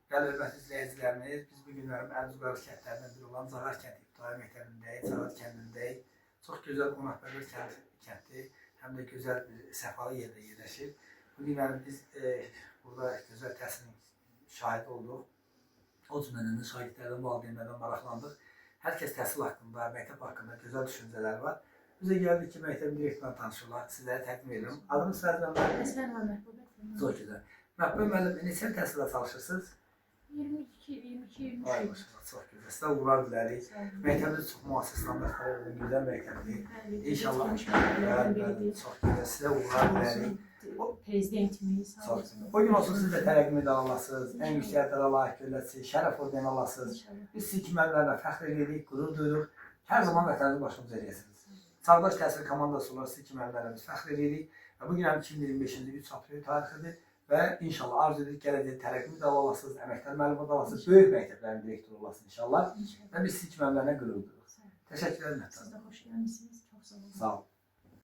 Değerli hörmətli izləyicilərimiz, biz bu günlərim Ərzuqarı kəndlərindən biri olan Cağar kəndi İbtidai məktəbindəyik, Cağar kəndindəyik. Çox gözəl qonaqpərvər kəndi, həm də gözəl bir səfalı yerdə yerləşir. Bu günlərim biz burada gözəl təhsilin şahidi olduq. O cümlədən şagirdlərdən, valideynlərdən maraqlandıq. Hər kəs təhsil haqqında, məktəb haqqında gözəl düşüncələri var. Bizə gəldik ki, məktəbin direktorla tanışırlar, sizlərə təqdim edirəm. Adınız Fəzlənlər? Əsmər Məhbubə. Çox gözəl. Məhbubə müəllim, neçə təhsildə çalışırsınız? 22-23. Ay maşallah, çox gözəl. Sizə uğurlar dilərik. Məktəbiniz çox müasir standartlara uyğun gözəl məktəbdir. İnşallah. Bəli, çox gözəl. Sizə uğurlar dilərik. Prezidentimiz. O gün olsun siz də tərəqqi medal alasınız, ən yüksək ədələ layiq görülərsiniz, şərəf ordeni alasınız. Biz sizi müəllimlərlə fəxr edirik, qürur duyuruq. Hər zaman vətəninizi başımıza eləyəsiniz. Çağdaş təhsil komandası olaraq sizi müəllimlərlə biz fəxr edirik. Və bu gün 2025-ci 3 aprel tarixidir. Və inşallah arzu edirik gələcək tərəqqi medal alasınız, əməkdar müəllimat alasınız, böyük məktəblərin direktoru olasınız inşallah. Və biz sizi müəllimlərlə qürur duyuruq. Təşəkkür ederim. Siz də xoş gəlmişsiniz. Çox sağ olun. Sağ olun.